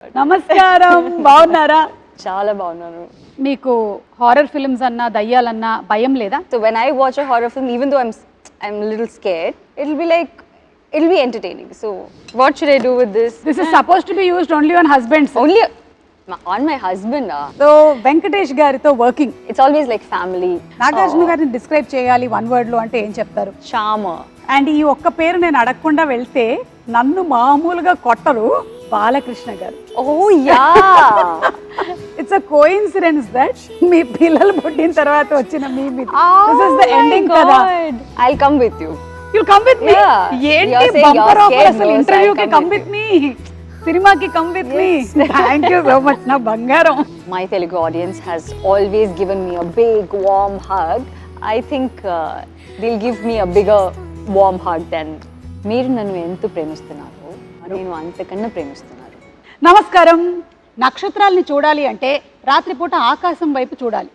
నమస్కారం, బాగున్నారా? చాలా బాగున్నాను. మీకు హారర్ ఫిల్మ్స్ అన్నా దయ్యాలన్నా భయం లేదా? So when I watch a horror film, even though I'm a little scared, it'll be entertaining. So what should I do with this? This is supposed to be used only on husbands. Only on my husband. So Venkatesh గారితో working. It's always like family. Nagarjuna గారిని describe చేయాలి one word లో అంటే ఏం చెప్తారు? Charmer. And ఈ ఒక్క పేరు నేను అడగకుండా వెళ్తే నన్ను మామూలుగా కొట్టరు, బాలకృష్ణ గారు. Oh yeah. It's a coincidence that మీ పిల్లలు పుట్టిన తర్వాత వచ్చిన మీ this is the ending కదా. I'll come with you. You'll come with me? ఏంటి బంపర్ ఆఫర్ అసలు? ఇంటర్వ్యూ కి come with me, సినిమాకి come with me. Thank you so much నా బంగారం. My Telugu audience has always given me a big warm hug. I think they'll give me a bigger warm hug than మీరు నన్ను ఎంత ప్రేమిస్తున్నారు, నేను అంతకన్నా ప్రేమిస్తున్నాను. నమస్కారం. నక్షత్రాల్ని చూడాలి అంటే రాత్రిపూట ఆకాశం వైపు చూడాలి.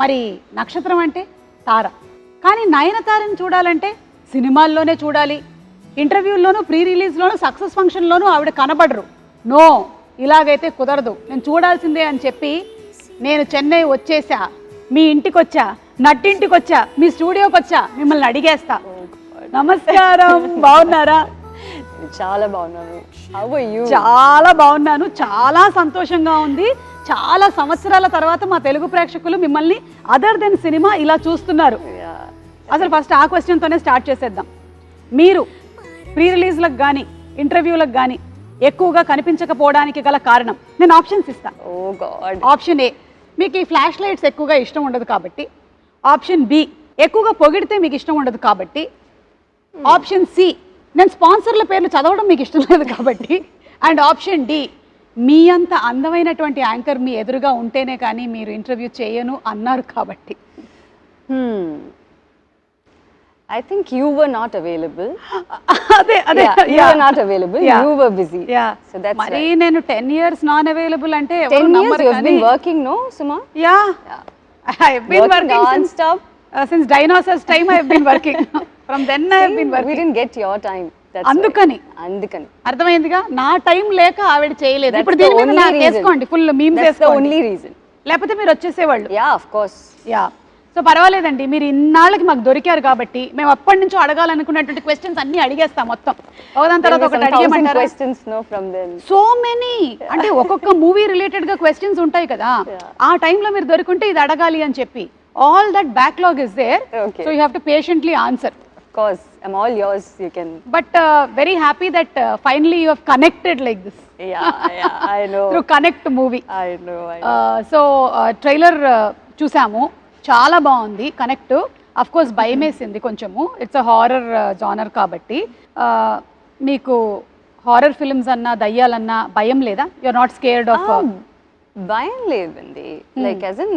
మరి నక్షత్రం అంటే తార. కానీ నయనతారని చూడాలంటే సినిమాల్లోనే చూడాలి. ఇంటర్వ్యూల్లోనూ, ప్రీ రిలీజ్లోనూ, సక్సెస్ ఫంక్షన్లోనూ ఆవిడ కనబడరు. నో, ఇలాగైతే కుదరదు, నేను చూడాల్సిందే అని చెప్పి నేను చెన్నై వచ్చేసా, మీ ఇంటికి వచ్చా, నట్టింటికి వచ్చా, మీ స్టూడియోకి వచ్చా, మిమ్మల్ని అడిగేస్తా. నమస్కారం, బాగున్నారా? చాలా బాగున్నాను. How are you? చాలా బాగున్నాను, చాలా సంతోషంగా ఉంది. చాలా సంవత్సరాల తర్వాత మా తెలుగు ప్రేక్షకులు మిమ్మల్ని అదర్ దెన్ సినిమా ఇలా చూస్తున్నారు. అసలు ఫస్ట్ ఆ క్వశ్చన్తోనే స్టార్ట్ చేసేద్దాం. మీరు ప్రీ రిలీజ్లకు కానీ ఇంటర్వ్యూలకు కానీ ఎక్కువగా కనిపించకపోవడానికి గల కారణం నేను ఆప్షన్స్ ఇస్తాను. Oh God. ఆప్షన్ ఏ, మీకు ఈ ఫ్లాష్ లైట్స్ ఎక్కువగా ఇష్టం ఉండదు కాబట్టి. ఆప్షన్ బి, ఎక్కువగా పొగిడితే మీకు ఇష్టం ఉండదు కాబట్టి. ఆప్షన్ సి, నేను స్పాన్సర్ల పేర్లు చదవడం మీకు ఇష్టం లేదు కాబట్టి. అండ్ ఆప్షన్ డి, మీ అంత అందమైనటువంటి యాంకర్ మీ ఎదురుగా ఉంటేనే కానీ మీరు ఇంటర్వ్యూ చేయను అన్నారు కాబట్టి. I think you were not available. అదే you were not available. You were busy. So that's మరి నేను 10 years నాన్ అవైలబుల్ అంటే 10 years you have been working, no, Suma? Yeah. I have been working non-stop. Since dinosaurs time I have been working. From then I have been working. We didn't get your time. అందుకని అర్థమైందిగా, నా time లేక ఆవిడ చేయలేదు. ఇప్పుడు దీని మీద నాకు వేసుకోండి, ఫుల్ మీమ్స్ వేసుకోండి. ఓన్లీ రీజన్, లేకపోతే మీరు వచ్చేసేవాళ్ళు. Of course. సో పర్వాలేదండి, మీరు ఇన్నాళ్ళకి మాకు దొరికారు కాబట్టి మేము అప్పటి నుంచో అడగాలనుకున్నటువంటి క్వశ్చన్స్ అన్ని అడిగేస్తాం మొత్తం. ఒకదాని తర్వాత ఒకటి అడిగేమంటారు. సో మెనీ, అంటే ఒక్కొక్క మూవీ రిలేటెడ్ గా క్వశ్చన్స్ ఉంటాయి కదా, ఆ టైంలో మీరు దొరికింటే ఇది అడగాలి అని చెప్పి. All that backlog is there, so you have to patiently answer. Of course, I'm all yours. You can. But very happy that finally you have connected like this. Yeah, I know. Through Connect movie. I know. So trailer చూసాము, చాలా బాగుంది. Connect of course భయం వేసింది కొంచెము, it's a horror genre కాబట్టి. మీకు horror films అన్నా దయ్యాలన్నా భయం లేదా? You are not scared of? భయం లేదండి. Like as in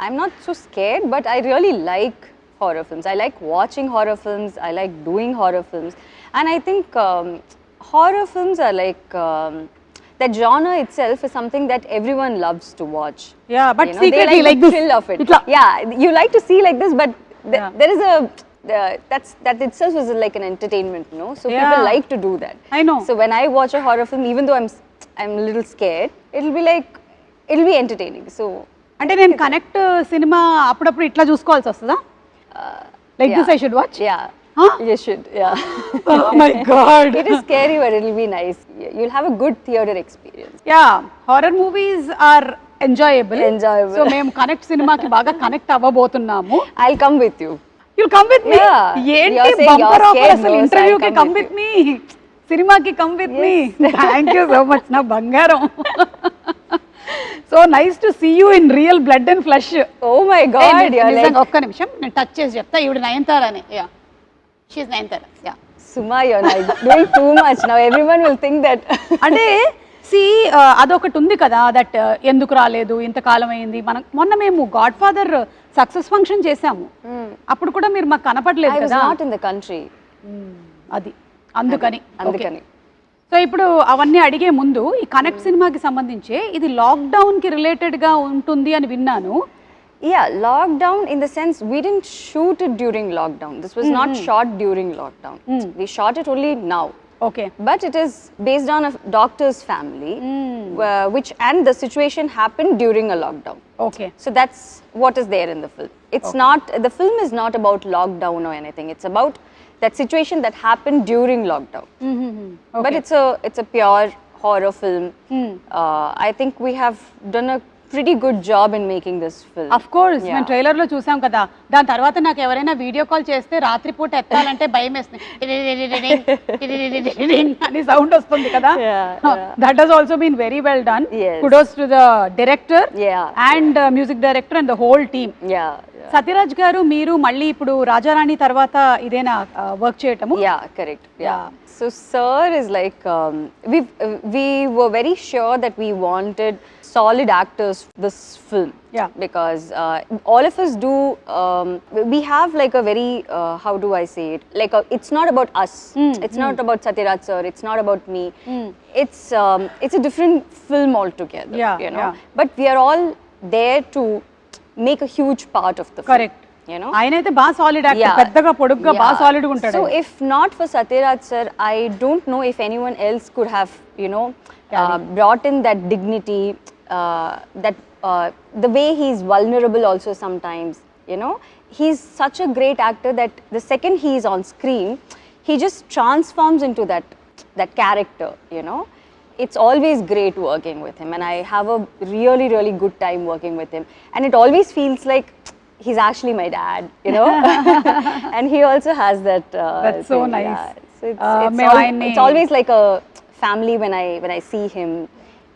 I'm not so scared, but I really like horror films. I like watching horror films. I like doing horror films, and I think horror films are like that genre itself is something that everyone loves to watch. Yeah, but secretly they like this thrill of it. Yeah, you like to see like this, but there is a that itself is like an entertainment, you know. So people like to do that. I know. So when I watch a horror film, even though I'm a little scared, it'll be entertaining. So అంటే నేను connect cinema అప్పుడప్పుడు ఇట్లా చూసుకోవాల్సి వస్తుందా? Like this I should watch? Yeah. You should. Oh my God. It is scary, but it'll be nice. You'll have a good theater experience. Horror movies are enjoyable. So మేము connect సినిమాకి బాగా connect అవ్వబోతున్నాము. I'll come with you. You'll come with me? ఏంటి bumper offer అసలు? ఇంటర్వ్యూకి come with me, సినిమాకి come with me. Thank you so much నా బంగారం. So nice to see you in real blood and flesh. Oh my God. ఒక్క నిమిషం నేను touch చేసి చెప్తా. ఈవిడ నయనతారనే. She's Nayanthara. Suma, you're like doing too much now. Everyone will think that. అంటే అదొకటి ఉంది కదా, దట్ ఎందుకు రాలేదు, ఇంతకాలం అయింది. మనం మొన్న మేము గాడ్ ఫాదర్ సక్సెస్ ఫంక్షన్ చేసాము, అప్పుడు కూడా మీరు మాకు కనపడలేదు కదా. I was not in the country. అది అందుకని. సో ఇప్పుడు అవన్నీ అడిగే ముందు ఈ కనెక్ట్ సినిమాకి సంబంధించి ఇది లాక్డౌన్ కి రిలేటెడ్ గా ఉంటుంది అని విన్నాను. Yeah, lockdown in the sense we didn't shoot it during lockdown. This was not shot during lockdown. We shot it only now. Okay. But it is based on a doctor's family, which and the situation happened during a lockdown. Okay. So that's what is there in the film. It's not, the film is not about lockdown or anything. It's about that situation that happened during lockdown. Okay. But it's a pure horror film. I think we have done a pretty good job in making this film. Of course మేము trailer లో చూసాం కదా, దాని తర్వాత నాకు ఎవరైనా video call చేస్తే రాత్రిపూట ఎత్తాలంటే భయం వేస్తుంది అని సౌండ్ వస్తుంది కదా. That has also been very well done. Kudos to the director and music director and the whole team. Sathyaraj garu, మీరు మళ్ళీ ఇప్పుడు రాజారాణి తర్వాత ఇదేనా వర్క్ చేయటము? Correct. So sir is like, we were very sure that we wanted solid actors for this film. Because all of us do, we have like a very, how do I say it, like it's not about us. It's not about Satyaraj sir, it's not about me. It's a different film altogether, you know. But we are all there to make a huge part of the film. Correct. You know, ఆయనైతే బాగా solid actor, పెద్దగా పొడుగ్గా బాగా solid గా ఉంటాడు. So if not for Satyaraj sir, I don't know if anyone else could have, you know, brought in that dignity, that the way he's vulnerable also sometimes, you know. He's such a great actor that the second he is on screen, he just transforms into that character, you know. It's always great working with him, and I have a really, really good time working with him. And it always feels like he's actually my dad, you know. And he also has that. That's so thing. nice. So it's always like a family when I see him,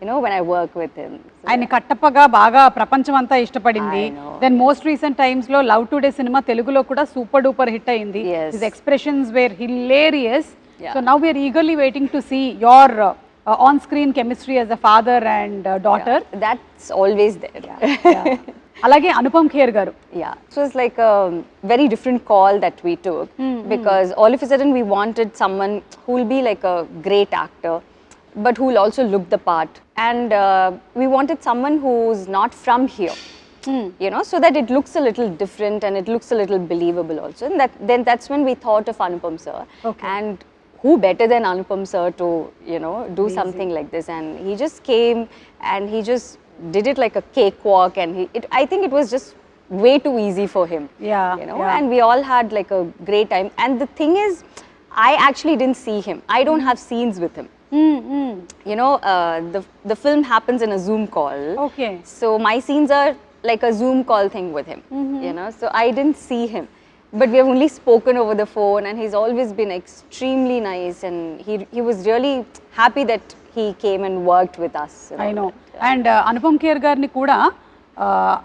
you know, when I work with him. ఆయన కట్టప్పగా బాగా ప్రపంచం అంతా ఇష్టపడింది. Then most recent times లో love today cinema తెలుగులో కూడా super duper hit అయింది. His expressions were hilarious. So now we are eagerly waiting to see your on screen chemistry as a father and daughter. That's always there. Alage Anupam Kher garu. So it's like a very different call that we took, because all of a sudden we wanted someone who will be like a great actor, but who will also look the part, and we wanted someone who's not from here. You know, so that it looks a little different and it looks a little believable also. And that's when we thought of Anupam sir. And who better than Anupam sir to, you know, do something like this? And he just came and he just did it like a cakewalk, and I think it was just way too easy for him. You know, and we all had like a great time. And the thing is, I actually didn't see him. I don't have scenes with him. You know, the film happens in a Zoom call. So my scenes are like a Zoom call thing with him. You know, so I didn't see him. But we have only spoken over the phone, and he's always been extremely nice, and he was really happy that he came and worked with us. I know. And Anupam Kher garni kuda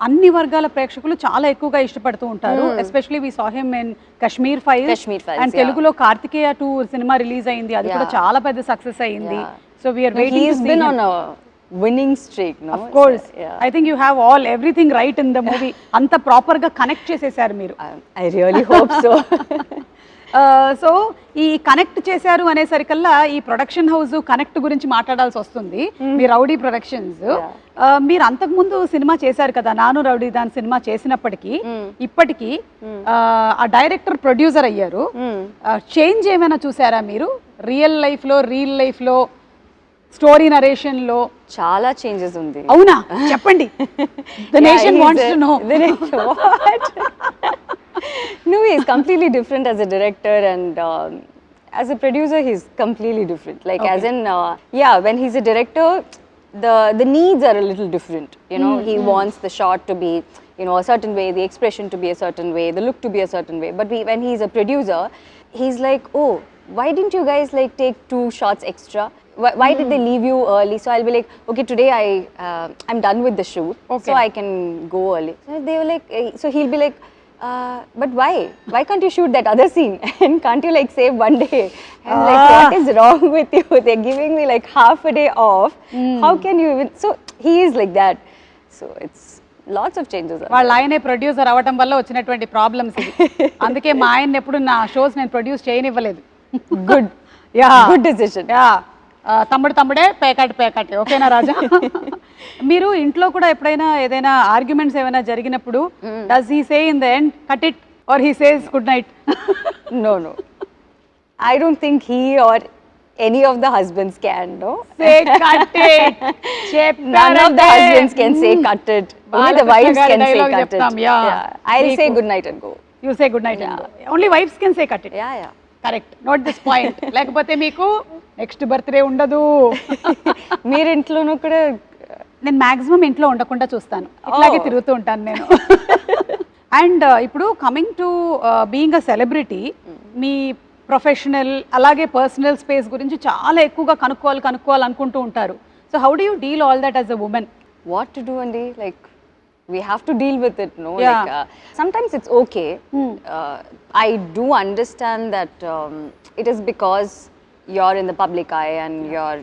అన్ని వర్గాల ప్రేక్షకులు చాలా ఎక్కువగా ఇష్టపడుతూ ఉంటారు. Especially we saw him in Kashmir Files and తెలుగులో Karthikeya 2 cinema release అయింది, అది కూడా చాలా పెద్ద సక్సెస్ అయింది. So we are waiting to see him. winning streak, no? Of course. I think you have everything right in the movie. anta proper ga connect chesesaru meeru. I really hope so. So ఈ connect చేశారు అనేసరికల్లా ఈ production house connect గురించి మాట్లాడాల్సి వస్తుంది. మీ rowdy productions, మీరు అంతకుముందు cinema చేశారు కదా, నాను రౌడీ దాని సినిమా చేసినప్పటికీ ఇప్పటికీ ఆ డైరెక్టర్ ప్రొడ్యూసర్ అయ్యారు. చేంజ్ ఏమైనా చూసారా మీరు? రియల్ లైఫ్ లో స్టోరీ నరేషన్ లో చాలా చేంజెస్ ఉంది. అవునా, చెప్పండి. The nation wants to know. No, he is completely different as a director, and as a producer he's completely different. Like as in when he's a director, the needs are a little different. You know, he wants the shot to be, you know, a certain way, the expression to be a certain way, the look to be a certain way. But when he's a producer, he's like, oh, why didn't you guys like take 2 shots extra? Why did they leave you early? So I'll be like, okay, today I'm done with the shoot, so I can go early. So they were like, so he'll be like, but why can't you shoot that other scene, and can't you like save one day? I'm like, what is wrong with you? They're giving me like half a day off. How can you even? So he is like that. So it's lots of changes. వాళ్ళ ఆయనే producer అవ్వటం వల్ల వచ్చినటువంటి problems ఇది. అందుకే మా ఆయన ఎప్పుడు నా షోస్ నేను ప్రొడ్యూస్ చేయనివ్వలేదు. Good decision. తమ్ముడే పేకాటి. ఓకేనా రాజా? మీరు ఇంట్లో కూడా ఎప్పుడైనా ఏదైనా ఆర్గ్యుమెంట్స్ ఏమైనా జరిగినప్పుడు does he say in the end cut it or he says good night? No, I don't think he or any of the husbands can, no? Say cut it. None of the husbands can say Mm. cut it. Only the Balakrishna wives గారి can say dialogue cut చెప్తాం, it. yeah. I'll say మీకు- good night and go. You say good night. Yeah. Only wives can say cut it. Yeah. Correct, note this point. లేకపోతే మీకు next birthday ఉండదు. మీరు ఇంట్లోనూ కూడా నేను మాక్సిమం ఇంట్లో ఉండకుండా చూస్తాను, ఇట్లాగే Oh. తిరుగుతూ ఉంటాను నేను. అండ్ ఇప్పుడు coming to being a celebrity, me professional అలాగే పర్సనల్ స్పేస్ గురించి చాలా ఎక్కువగా కనుక్కోవాలనుకుంటూ ఉంటారు. So how do you deal all that as a women? what to do, Andy? Like, we have to deal with it, no? Yeah. Like, sometimes it's okay. I do understand that it is because you're in the public eye and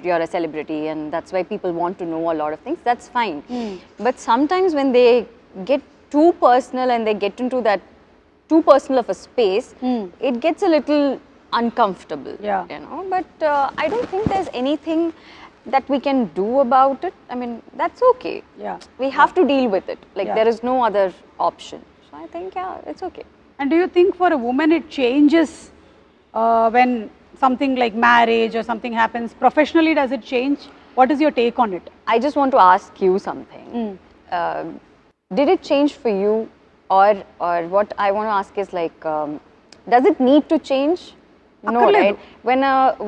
you're a celebrity, and that's why people want to know a lot of things. That's fine. But sometimes when they get too personal and they get into that too personal of a space, it gets a little uncomfortable. Yeah. You know. But I don't think there's anything that we can do about it. I mean, that's okay. Yeah. We have to deal with it. Like, Yeah. there is no other option. So I think, yeah, it's okay. And do you think for a woman it changes when something like marriage or something happens? Professionally, does it change? What is your take on it? I just want to ask you something. Did it change for you, or what I want to ask is like, does it need to change? No, Akkarledu. right?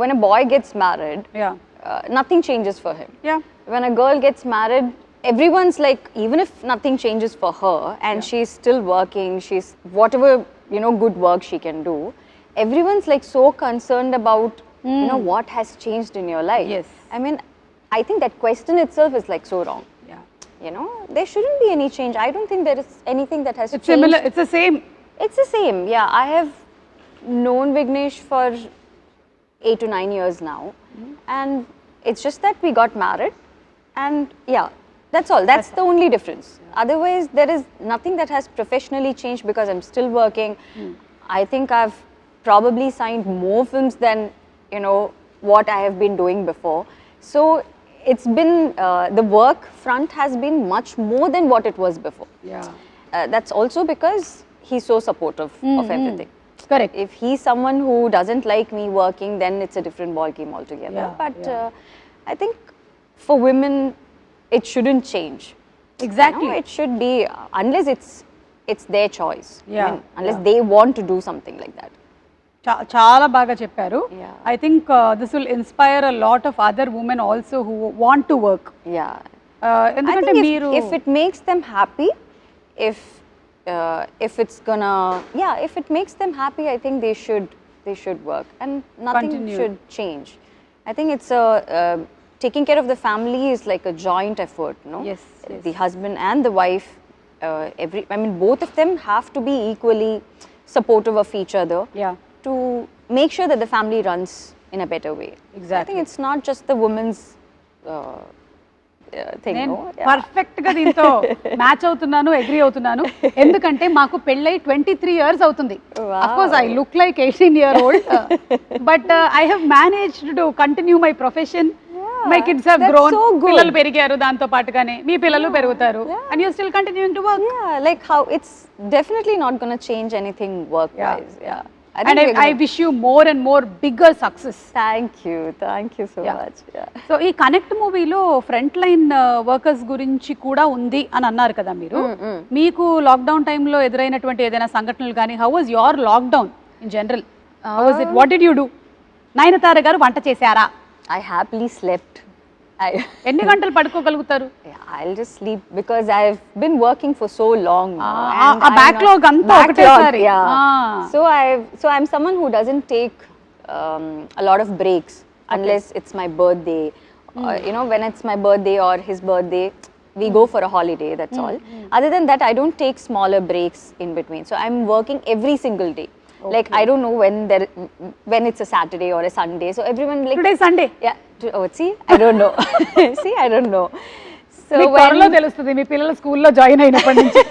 When a boy gets married, Yeah. Nothing changes for him. Yeah. When a girl gets married, everyone's like, even if nothing changes for her and she's still working, she's whatever, you know, good work she can do, everyone's like so concerned about, you know, what has changed in your life. Yes. I mean, I think that question itself is like so wrong. Yeah. You know, there shouldn't be any change. I don't think there is anything that has It's changed. similar. It's the same. It's the same. Yeah, I have known Vignesh for 8 to 9 years now, and it's just that we got married, and yeah, that's all. That's the only difference. Otherwise, there is nothing that has professionally changed because I'm still working. I think I've probably signed more films than, you know, what I have been doing before. So it's been the work front has been much more than what it was before. Yeah. That's also because he's so supportive of everything. Correct. If he's someone who doesn't like me working, then it's a different ball game altogether. Yeah, But yeah. I think for women, it shouldn't change. Exactly. You know, it should be unless it's their choice. Yeah, I mean, unless they want to do something like that. చాలా బాగా చెప్పారు. Yeah. I think this will inspire a lot of other women also who want to work. Yeah. I ఎందుకంటే think మీరు if it makes them happy, if it's gonna, yeah, if it makes them happy, I think they should work, and nothing Continue. should change. I think it's taking care of the family is like a joint effort, no? Yes, yes. The husband and the wife, I mean, both of them have to be equally supportive of each other. Yeah. To make sure that the family runs in a better way. I Exactly. think it's not just the woman's thing, నేను no? Yeah. Perfect గా దీంతో match అవుతున్నాను, agree అవుతున్నాను. ఎందుకంటే మాకు పెళ్ళై 23 years అవుతుంది. Wow. Of course I look like 18-year-old, but I have managed to continue my profession. My kids have that's grown. so good. పిల్లలు పెరిగారు, దాంతో పాటుగానే మీ పిల్లలు పెరుగుతారు. And you still continuing to work. Yeah, like how it's definitely not going to change anything work-wise. Yeah. I think And we're I gonna- wish you more and more bigger success. Thank you so Yeah. much. Yeah. So ఈ connect మూవీలో front line workers గురించి కూడా ఉంది అని అన్నారు కదా మీరు. మీకు లాక్డౌన్ టైంలో ఎదురైనటువంటి ఏదైనా సంఘటనలు కానీ, how was your lockdown in general? How was it? What did you do? Nayanthara గారు వంట చేశారా? I happily slept. ఎన్ని గంటలు పడుకోగలుగుతారు? Yeah, I'll just sleep because I've been working for so long now. Ah, and a I'm backlog not- anta okatesari. Yeah. Ah. So I'm someone who doesn't take a lot of breaks unless it's my birthday. You know, when it's my birthday or his birthday, we go for a holiday. That's all. Other than that, I don't take smaller breaks in between. So I'm working every single day. Like, I don't know when it's a Saturday or a Sunday. So everyone like, today Sunday. yeah. Oh, see, I don't know. See, I don't know. So మీకు త్వరలో తెలుస్తుంది మీ పిల్లలు స్కూల్లో join అయినప్పటి నుంచి.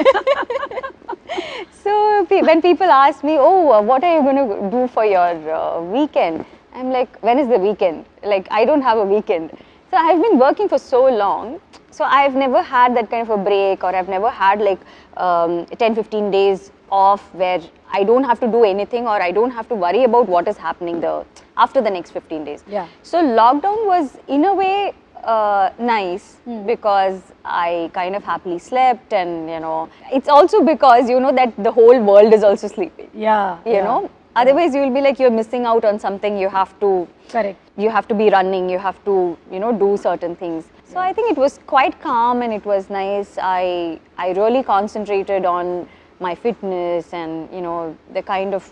So when people ask me, oh, what are you going to do for your weekend? I'm like, when is the weekend? Like, I don't have a weekend. So I've been working for so long. So I've never had that kind of a break, or I've never had like 10-15 days off where I don't have to do anything, or I don't have to worry about what is happening after the next 15 days. Yeah. So lockdown was in a way nice because I kind of happily slept, and it's also because that the whole world is also sleeping. Yeah. You know, otherwise you'll be like you're missing out on something. You have to. Correct. You have to be running. You have to do certain things. So I think it was quite calm and it was nice. I really concentrated on my fitness and the kind of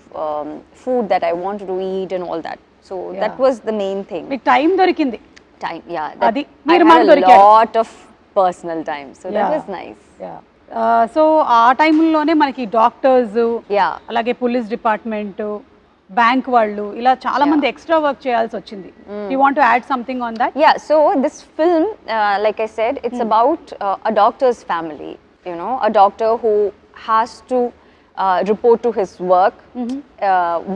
food that I wanted to eat and all that. So that was the main thing. మీకు time దొరికింది. Time, yeah. అది I మీరు had మాకు a దొరికారు. lot of personal time. So that was nice. So ఆ టైంలోనే మనకి doctors, Yeah. అలాగే పోలీస్ డిపార్ట్మెంట్, బ్యాంక్ వాళ్ళు ఇలా చాలా మంది ఎక్స్ట్రా వర్క్ చేయాల్సి వచ్చింది. You want to add something on that? Yeah, so this film, like I said, it's about a doctor's family, a doctor who has to report to his work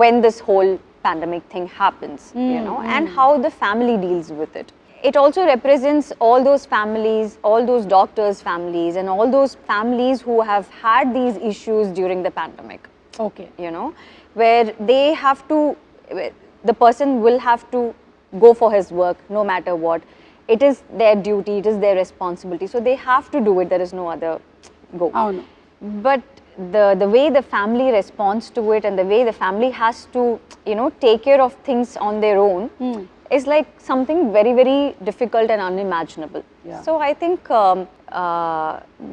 when this whole pandemic thing happens, and how the family deals with it. It also represents all those families, all those doctors' families, and all those families who have had these issues during the pandemic. Okay. Where they have to, the person will have to go for his work no matter what. It is their duty, it is their responsibility. So they have to do it, there is no other go. అవును. But the way the family responds to it and the way the family has to, take care of things on their own is like something very, very difficult and unimaginable. Yeah. So I think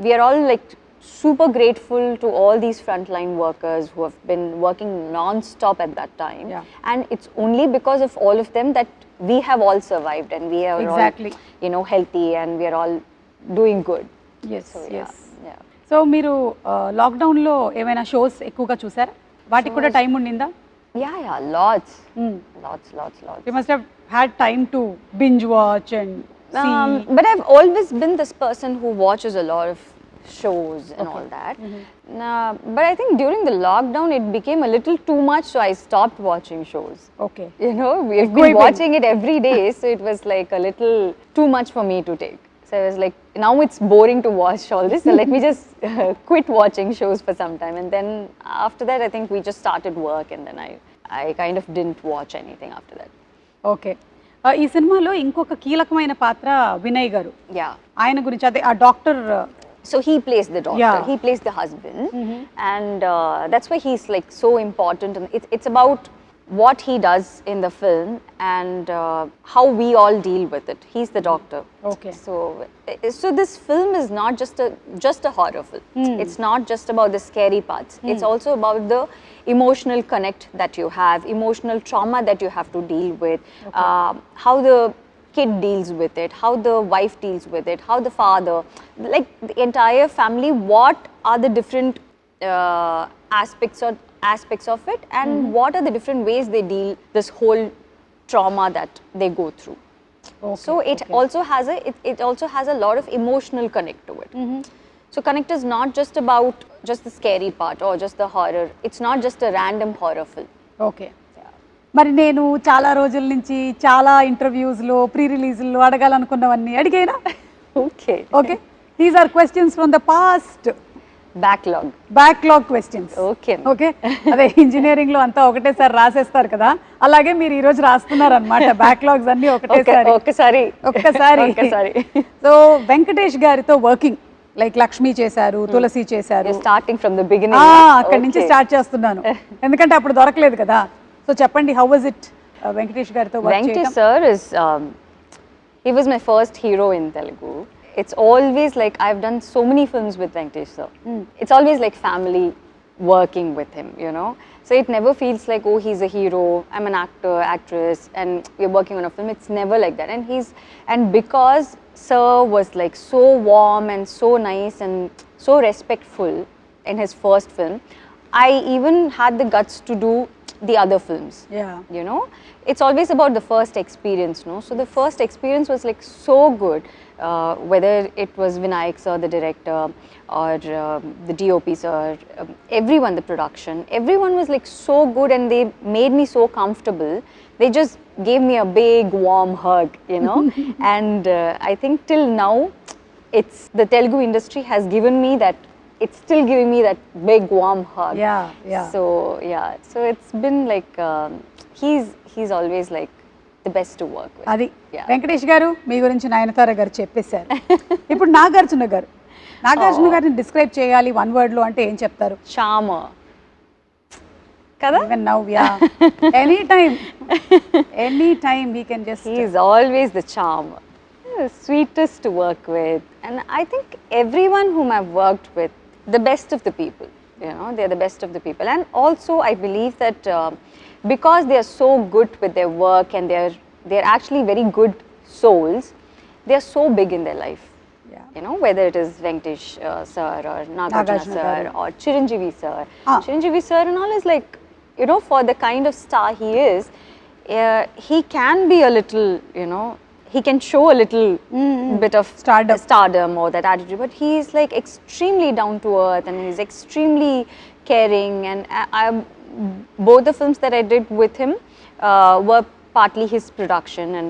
we are all like super grateful to all these frontline workers who have been working non-stop at that time. Yeah. And it's only because of all of them that we have all survived and we are Exactly. all, healthy and we are all doing good. Yes So ఎస్. yeah. So మీరు లాక్డౌన్లో ఏమైనా shows ఎక్కువగా చూసారా? వాటికి కూడా time ఉండిందా? Yeah, lots. Lots. You must have had time to binge watch and But I've always been this person who watches a lot of shows and all that. But I think during the lockdown it became a little too much, so I stopped watching shows. Okay. We've been watching it every day, so it was like a little too much for me to take. So I was like, now it's boring to watch all this, so let me just quit watching shows for some time. And then after that, I think we just started work, and then I kind of didn't watch anything after that. Okay. ఈ సినిమాలో ఇంకొక కీలకమైన పాత్ర వినయ్ గారు. Yeah. ఆయన గురించి అదే ఆ doctor. So he plays the doctor, Yeah. he plays the husband, and that's why he's like so important. And it's about what he does in the film and how we all deal with it. He's the doctor. Okay. So this film is not just a horror film. It's not just about the scary parts. It's also about the emotional connect that you have, emotional trauma that you have to deal with, how the kid deals with it, how the wife deals with it, how the father, like the entire family, what are the different aspects of it, and what are the different ways they deal this whole trauma that they go through. Okay, So it also has a lot of emotional connect to it. So connect is not just about just the scary part or just the horror. It's not just a random horror film. Okay. మరి నేను చాలా రోజుల నుంచి చాలా ఇంటర్వ్యూస్లో ప్రీ రిలీజ్లో అడగాలనుకున్నవన్నీ అడిగేనా? Okay. Okay. These are questions from the past. Backlog questions. Okay. Okay. అదే ఇంజనీరింగ్లో అంతా ఒకటేసారి రాసేస్తారు కదా, అలాగే మీరు ఈరోజు రాస్తున్నారు అనమాట బ్యాక్లాగ్స్ అన్ని ఒక్కసారి. సో వెంకటేష్ గారితో వర్కింగ్, లైక్ లక్ష్మి చేశారు, తులసి చేశారు. Starting from the beginning. అక్కడి నుంచి స్టార్ట్ చేస్తున్నాను ఎందుకంటే అప్పుడు దొరకలేదు కదా. సో చెప్పండి, హౌ వాజ్ ఇట్ వెంకటేష్ గారితో వర్క్ చేయడం? Venkatesh sir he was my first hero in Telugu. It's always like I've done so many films with Venkatesh sir. It's always like family working with him, So it never feels like, oh, he's a hero, I'm an actor, actress, and we're working on a film. It's never like that. And because sir was like so warm and so nice and so respectful in his first film, I even had the guts to do the other films. Yeah. It's always about the first experience, no? So the first experience was like so good, whether it was Vinayak sir, the director, or the DOP sir, everyone, the production, everyone was like so good and they made me so comfortable. They just gave me a big warm hug, And I think till now it's the Telugu industry has given me that, it's still giving me that big warm hug. Yeah. So it's been like he's always like the best to work with. అది Yeah. Venkatesh గారు మీ గురించి నయనతార గారు చెప్పేశారు. ఇప్పుడు నాగార్జున గారిని describe చేయాలి one word లో అంటే ఏం చెప్తారు? Charmer. Kada? Even now, yeah. Anytime we can just. He is always the charmer. The sweetest to work with. And I think everyone whom I've worked with, the best of the people, you know, they're the best of the people. And also I believe that because they are so good with their work and they're actually very good souls, they are so big in their life. Yeah. You know, whether it is Venkatesh sir or Nagarjuna sir or Chiranjeevi sir. Chiranjeevi sir and all is like, you know, for the kind of star he is, he can be a little, you know, he can show a little bit of stardom or that attitude, but he is like extremely down to earth and he's extremely caring. And both the films that I did with him were partly his production and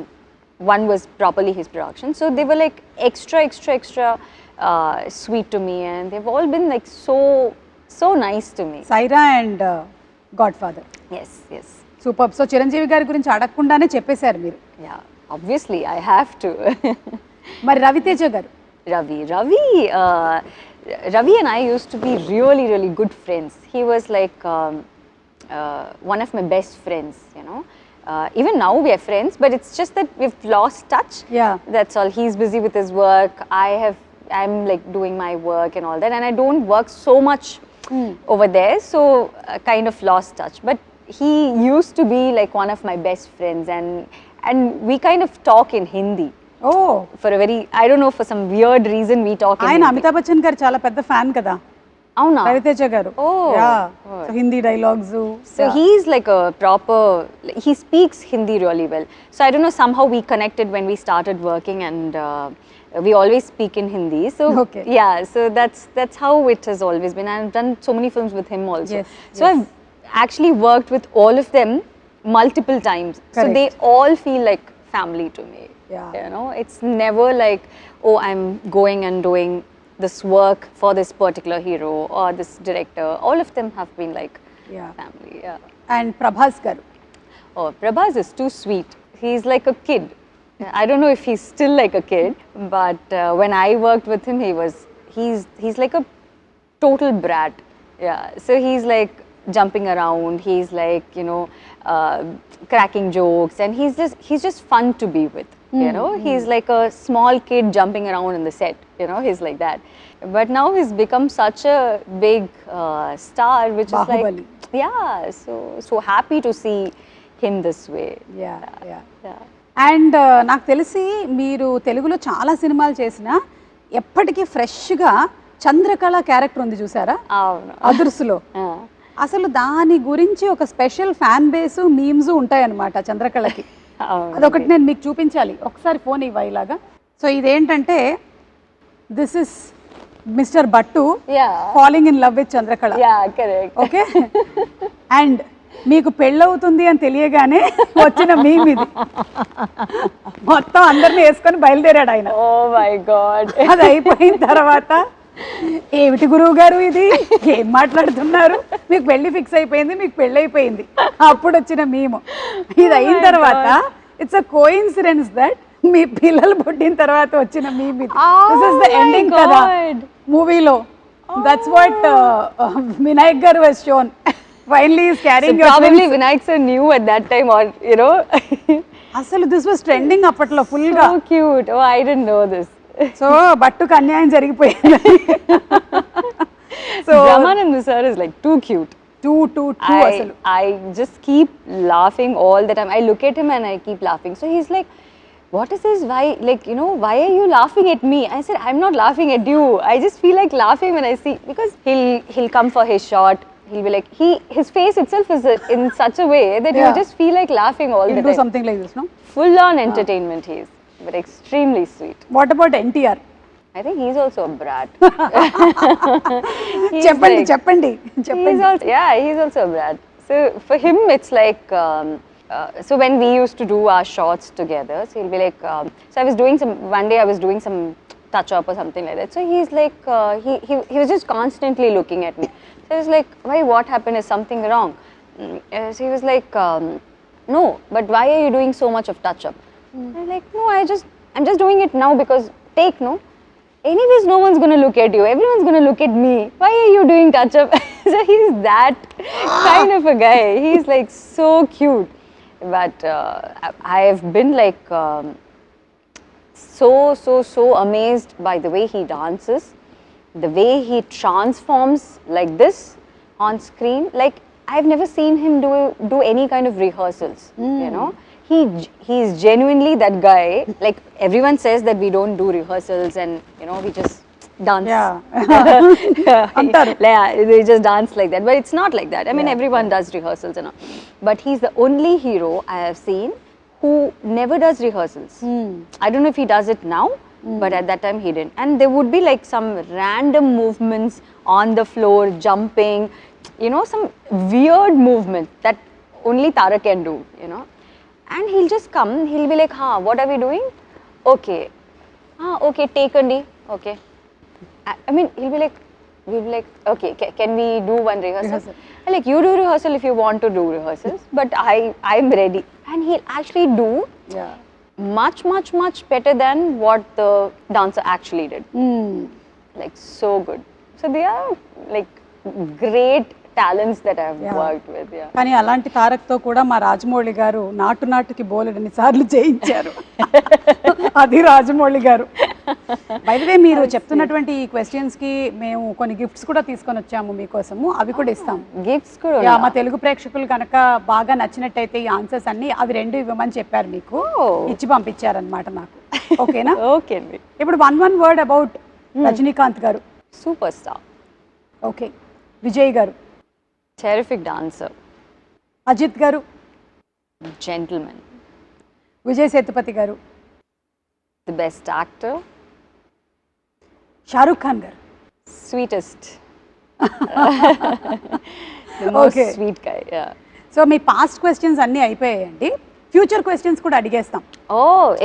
one was properly his production. So they were like extra sweet to me, and they've all been like so nice to me. Saira and Godfather. Yes. Super. So Chiranjeevi గారి గురించి అడగకుండానే చెప్పేశారు మీరు. Yeah, obviously I have to. మరి రవితేజ గారు? Ravi and I used to be really good friends. He was like one of my best friends, you know. Even now we are friends, but it's just that we've lost touch. Yeah. That's all. He's busy with his work. I'm like doing my work and all that, and I don't work so much over there, so kind of lost touch. But he used to be like one of my best friends, and we kind of talk in Hindi. Oh. For a very, I don't know, for some weird reason we talk in ఆయన Hindi. Amitabh Bachchan గారు చాలా పెద్ద fan కదా అవునా? రవితేజ గారు. So Hindi dialogues. So he's like a proper, he speaks Hindi really well. So I don't know, somehow we connected when we started working, and we always speak in Hindi. So Okay. yeah, so that's how it has always been. I've done so many films with him also. Yes, So I've actually worked with all of them multiple times. Correct. So they all feel like family to me. Yeah. You know, it's never like, oh, I'm going and doing this work for this particular hero or this director. All of them have been like family. Yeah. And Prabhas garu? Oh, Prabhas is too sweet. He's like a kid. I don't know if he's still like a kid, but when I worked with him, he's like a total brat. Yeah. So he's like jumping around. He's like, you know, cracking jokes, and he's just fun to be with. You know, he's like a small kid jumping around in the set. You know, he's like that. But now he's become such a big star, which Bahubali. is like, yeah. So happy to see him this way. Yeah. And నాకు తెలిసి మీరు తెలుగులో చాలా సినిమాలు చేసినా ఎప్పటికీ ఫ్రెష్గా Chandrakala character ఉంది చూసారా అదుర్సులో. అసలు దాని గురించి ఒక స్పెషల్ ఫ్యాన్ బేస్ మీమ్స్ ఉంటాయన్నమాట చంద్రకళకి. అదొకటి నేను మీకు చూపించాలి, ఒకసారి ఫోన్ ఇవ్వ ఇలాగా. సో ఇదేంటంటే this is mister Battu falling in love with Chandrakala. Okay. And మీకు పెళ్ళవుతుంది అని తెలియగానే వచ్చిన మీమ్ ఇది. మొత్తం అందరిని వేసుకొని బయలుదేరాడు ఆయన. Oh my god. అది అయిపోయిన తర్వాత ఏమిటి గురువు గారు ఇది, ఏం మాట్లాడుతున్నారు, మీకు పెళ్లి ఫిక్స్ అయిపోయింది, మీకు పెళ్ళి అయిపోయింది, అప్పుడు వచ్చిన మీము. ఇది అయిన తర్వాత ఇట్స్ అ కోఇన్సిడెన్స్ దట్ మీ పిల్లలు పుట్టిన తర్వాత వచ్చిన మీమ్ ఇది. దిస్ ఇస్ ద ఎండింగ్ కదా మూవీలో. దట్స్ వాట్ వినాయక్ గారు was shown. Finally is carrying your probably Vinayak sir knew at that time, or you know. అసలు దిస్ వాస్ ట్రెండింగ్ అప్పట్లో ఫుల్ గా. So cute. Oh, I didn't know this. So బట్టుకు అన్యాయం జరిగిపోయింది. So Brahmanand sir is like too cute. Too అసలు. I just keep laughing all the time. I look at him and I keep laughing. So he's like, what is this? Why, like, you know, why are you laughing at me? I said, I'm not laughing at you. I just feel like laughing when I see, because he'll come for his shot. He'll be like, his face itself is in such a way that you just feel like laughing all the time. He'll do something like this, no? Full on entertainment he is, but extremely sweet. What about NTR? I think he's also a brat. చెప్పండి. He's also a brat. So for him it's like, so when we used to do our shots together, so he'll be like, so one day I was doing some touch up or something like that. So he's like, he was just constantly looking at me. So I was like, why, what happened? Is something wrong? So he was like, no, but why are you doing so much of touch up? I'm like, no, I'm just doing it now because take, no? Anyways, no one's going to look at you. Everyone's going to look at me. Why are you doing touch up? So he's that kind of a guy. He's like so cute. But I've been like so amazed by the way he dances, the way he transforms like this on screen. Like, I've never seen him do any kind of rehearsals, you know. He's genuinely that guy. Like, everyone says that we don't do rehearsals and, you know, we just dance. They just dance like that. But it's not like that. I mean, everyone does rehearsals and all. But he's the only hero I have seen who never does rehearsals. I don't know if he does it now, but at that time he didn't. And there would be like some random movements on the floor, jumping, you know, some weird movement that only Tara can do, you know. And he'll just come, he'll be like, what are we doing? Okay. Okay, take Andi. Okay. I mean, we'll be like, okay, can we do one rehearsal? I'm like, you do rehearsal if you want to do rehearsals, but I'm ready. And he'll actually do much better than what the dancer actually did. Like, so good. So they are like great talents that I've worked with. కానీ అలాంటి తారక్తో కూడా మా రాజమౌళి గారు నాటుకి బోలెడన్ని సార్లు చేయించారు. అది రాజమౌళి గారు. బై ది వే, మీరు చెప్తున్నటువంటి ఈ క్వశ్చన్స్ కి మేము కొన్ని గిఫ్ట్స్ కూడా తీసుకొని వచ్చాము మీకోసము. అవి కూడా ఇస్తాం. గిఫ్ట్స్ కూడా మా తెలుగు ప్రేక్షకులు కనుక బాగా నచ్చినట్టయితే ఈ ఆన్సర్స్ అన్ని అవి 2 ఇవ్వమని చెప్పారు, మీకు ఇచ్చి పంపించారనమాట నాకు. ఓకేనా? ఓకే అండి. ఇప్పుడు one వర్డ్ అబౌట్ రజనీకాంత్ గారు. Super star. ఓకే. విజయ్ గారు. Terrific dancer. అజిత్ గారు. జెంటిల్మెన్. విజయ్ సేతుపతి గారు. The best actor. Shahrukh Khan గారు. Sweetest. The most sweet guy. So మీ పాస్ట్ క్వశ్చన్స్ అన్నీ అయిపోయాయండి. ఫ్యూచర్ క్వశ్చన్స్ కూడా అడిగేస్తాం.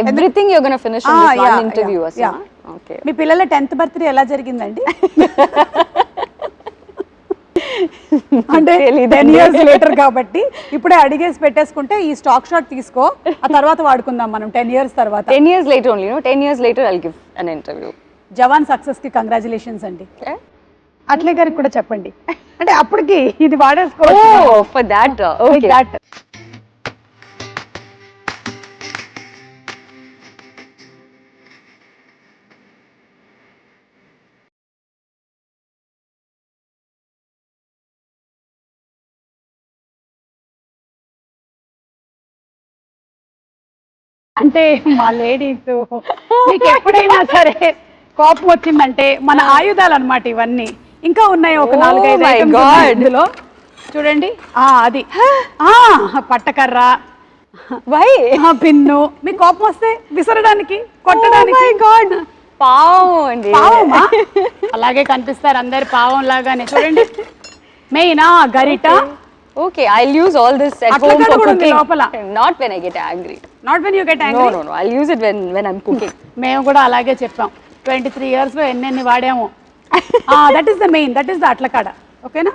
Everything you are gonna finish in this one interview. Okay. మీ పిల్లల 10th బర్త్డే ఎలా జరిగిందండి? అంటే 10 years లేటర్ కాబట్టి ఇప్పుడే అడిగేసి పెట్టేసుకుంటే ఈ స్టాక్ షాట్ తీసుకో, ఆ తర్వాత వాడుకుందాం మనం 10 years తర్వాత. 10 years later only, no? 10 years later I'll give an interview. Jawan success కి కంగ్రాచులేషన్స్ అండి. అట్లే గారికి కూడా చెప్పండి, అంటే అప్పటికి ఇది వాడేసుకో. For that, okay. That. అంటే మా లేడీస్ మీకు ఎప్పుడైనా సరే కోపం వచ్చిందంటే మన ఆయుధాలు అన్నమాట ఇవన్నీ. ఇంకా ఉన్నాయి ఒక 4-5 ఇందులో చూడండి. అది పట్టకర్ర, పిన్ను. మీకు కోపం వస్తే విసరడానికి, కొట్టడానికి. పావం అండి. పావమా? అలాగే కనిపిస్తారు అందరు పావం లాగానే. చూడండి, మెయిన్ గరిట. Okay, I'll use all this at home for cooking. Not when I get angry. Not when you get angry? No. I'll use it when I'm cooking. మేము కూడా అలాగే చెప్పాం. 23 years లో ఎన్ని వాడాము. That is the main. That is the అట్లకాడ. ఓకేనా?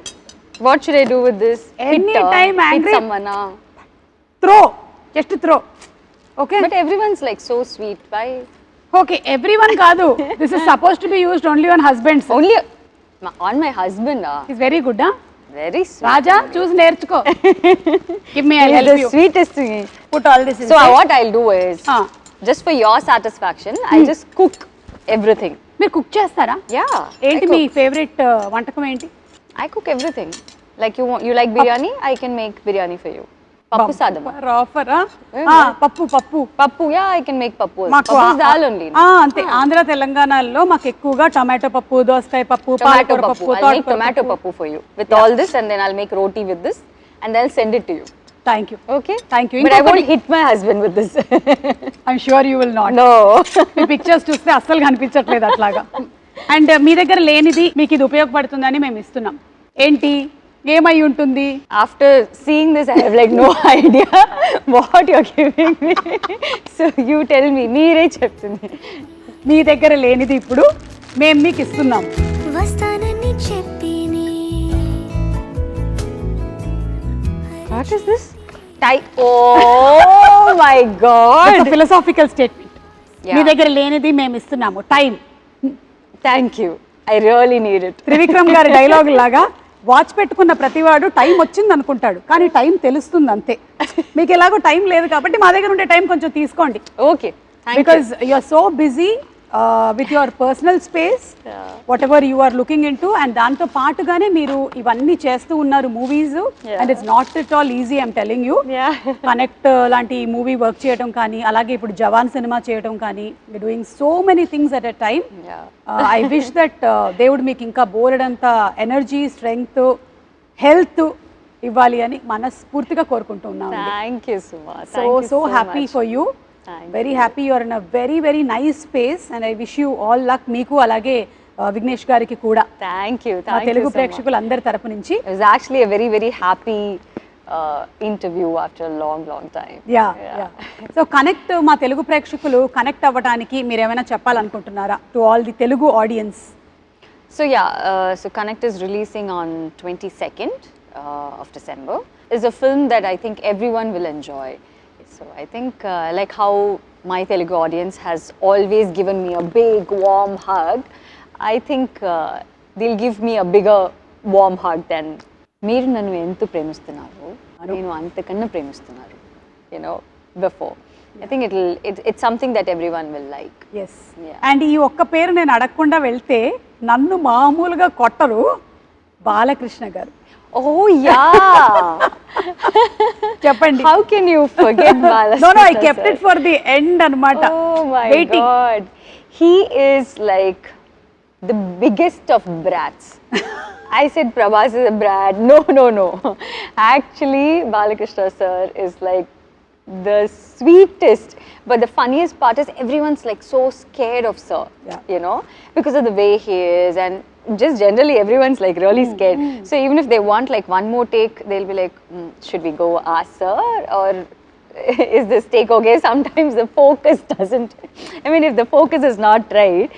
What should I do with this? Anytime angry. Hit someone. Throw. Just throw. Okay? But everyone's like so sweet. Why? Okay, everyone కాదు. This is supposed to be used only on husbands. Only on my husband. He's very good, huh? Very sweet. Raja, choose నేర్చుకో. Give me, I'll help you. The sweetest thing. Put all this inside. So what I'll do is, just for your satisfaction, I'll just cook everything. మీరు cook చేస్తారా? Yeah. ఏంటి మీ favourite వంటకం ఏంటి? I cook everything. Like you like biryani, I can make biryani for you. Pappu sadam. Offer. పప్పు. Yeah, I can make pappu. Pappu is dal only. అంతే. ఆంధ్ర తెలంగాణలో మాకు ఎక్కువగా టమాటో పప్పు, దోసకాయ పప్పు, పాలకూర పప్పు. I'll make tomato pappu for you with all this, and then I'll make roti with this, and then I'll send it to you. Thank you. Okay? Thank you. But I won't hit my husband with this. I'm sure you will not. No. Me pictures చూస్తే అస్సలు కనిపించట్లేదు అట్లాగా. And మీ దగ్గర లేనిది మీకు ఇది ఉపయోగపడుతుందని మేము ఇస్తున్నాం. ఏంటి, ఏమై ఉంటుంది? After seeing this, I have like no idea what you're giving me. So you tell me. మీరే చెప్తుంది. మీ దగ్గర లేనిది ఇప్పుడు మేము మీకు ఇస్తున్నాం. వస్తానని చెప్పిని. What is this? Oh my God! Philosophical statement. Yeah. మీ దగ్గర లేనిది మేము ఇస్తున్నాము, time. Thank you. I really need it. Trivikram గారి డైలాగ్ లాగా వాచ్ పెట్టుకున్న ప్రతివాడు టైం వచ్చింది అనుకుంటాడు, కానీ టైం తెలుస్తుంది అంతే. మీకు ఎలాగో టైం లేదు కాబట్టి మా దగ్గర ఉండే టైం కొంచెం తీసుకోండి. Okay. Thank because you are so busy with your personal space, whatever you are looking into, and దాంతో పాటుగానే మీరు ఇవన్నీ చేస్తూ ఉన్నారు movies, and it's not at all easy, I'm telling you. Connect లాంటి movie work చేయడం కానీ, అలాగే ఇప్పుడు జవాన్ సినిమా చేయడం కానీ, you doing so many things at a time. I wish that దేవుడు మీకు ఇంకా బోలెడంత ఎనర్జీ, స్ట్రెంగ్త్, హెల్త్ ఇవ్వాలి అని మనస్ఫూర్తిగా కోరుకుంటూ ఉన్నాను. Thank you, Suma. So happy for you. Very happy you are in a very very nice space, and I wish you all luck. మీకు అలాగే విఘ్నేష్ గారికి కూడా. Thank you. మా తెలుగు ప్రేక్షకులు అందరి తరపు నుంచి. It was actually a very very happy interview after a long time. Yeah. So connect, మా తెలుగు ప్రేక్షకులు కనెక్ట్ అవ్వడానికి మీరు ఏమైనా చెప్పాలనుకుంటున్నారా to all the Telugu audience? So so Connect is releasing on 22nd of December. It's a film that I think everyone will enjoy. So I think like how my Telugu audience has always given me a big warm hug, I think they'll give me a bigger warm hug than మీరు నన్ను ఎంత ప్రేమిస్తున్నారు, నేను అంతకన్నా ప్రేమిస్తున్నారు, you know, before. I think it's something that everyone will like. Yes. And ఈ ఒక్క పేరు నేను అడగకుండా వెళ్తే నన్ను మామూలుగా కొట్టరు, బాలకృష్ణ గారు. Oh yeah. చెప్పండి. How can you forget Balakೃಷ್ಣ? No, I kept it for the end anamata. Oh my Waiting. God. He is like the biggest of brats. I said Prabhas is a brat. No. Actually, Balakೃಷ್ಣ sir is like the sweetest. But the funniest part is everyone's like so scared of sir, you know, because of the way he is, and just generally everyone's like really scared. So even if they want like one more take, they'll be like, should we go ask sir, or is this take okay? Sometimes the focus doesn't, I mean, if the focus is not right,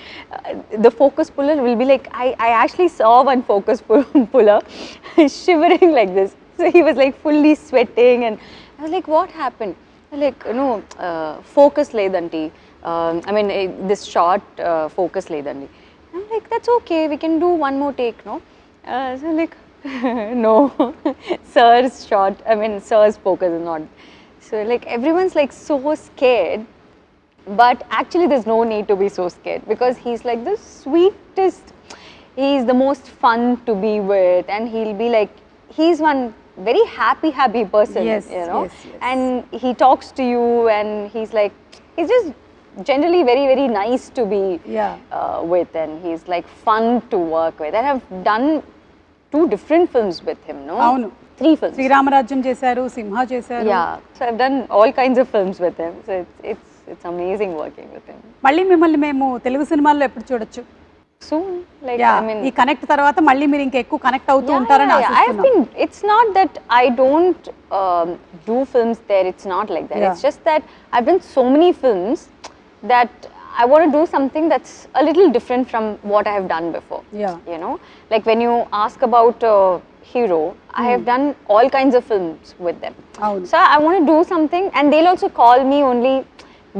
the focus puller will be like, I actually saw one focus puller shivering like this. So he was like fully sweating, and I was like, what happened? Like, no, focus ledanti. I mean, this short focus ledanti. I'm like, that's okay, we can do one more take, no? So like, no, sir's focus is not. So like, everyone's like so scared, but actually there's no need to be so scared, because he's like the sweetest, he's the most fun to be with, and he'll be like, he's one very happy person, you know. Yes. And he talks to you, and he's just generally very very nice to be with, and he's like fun to work with. And I've done 2 different films with him, no? Avunu. 3 films. Sri Rama Rajyam చేశారు, సింహ చేశారు. Yeah, so I've done all kinds of films with him. So it's amazing working with him. మళ్ళీ మిమ్మల్ని మేము తెలుగు సినిమాల్లో ఎప్పుడు చూడొచ్చు? Soon, like I mean, ఈ connect తర్వాత మళ్ళీ మీరు ఇంకా ఎక్కువ కనెక్ట్ అవుతూ ఉంటారని ఆశిస్తున్నాను. It's not that I don't do films there, it's not like that. It's just that I've done so many films that I want to do something that's a little different from what I have done before. You know, like when you ask about Hero, I have done all kinds of films with them. So I want to do something, and they'll also call me only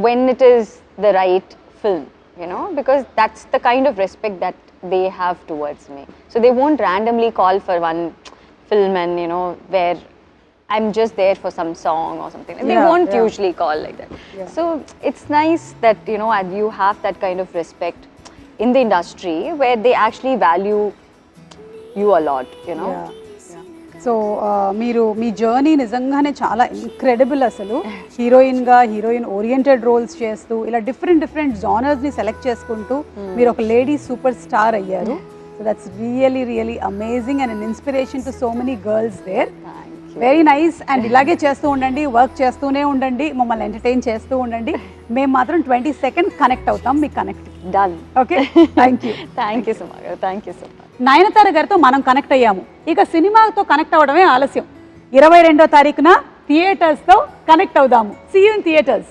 when it is the right film, you know, because that's the kind of respect that they have towards me. So they won't randomly call for one film, and you know, where I'm just there for some song or something. They won't usually call like that. So it's nice that, you know, you have that kind of respect in the industry where they actually value you a lot, you know. So మీరు మీ journey నిజంగానే చాలా incredible. అసలు heroine oriented roles చేస్తూ ఇలా different జానర్స్ని select చేసుకుంటూ మీరు ఒక lady super star అయ్యారు. So that's really amazing and an inspiration to so many girls there. Very nice. And ఇలాగే చేస్తూ ఉండండి, వర్క్ చేస్తూనే ఉండండి, మమ్మల్ని ఎంటర్టైన్ చేస్తూ ఉండండి. మేము మాత్రం 22nd కనెక్ట్ అవుతాం, మీకు connect. Done. Okay, thank you. Thank you so much. Thank you so much. Nayanthara గారితో మనం కనెక్ట్ అయ్యాము. ఇక సినిమాతో కనెక్ట్ అవ్వడమే ఆలస్యం. 22వ తారీఖున థియేటర్స్తో కనెక్ట్ అవుదాము. See you in theatres.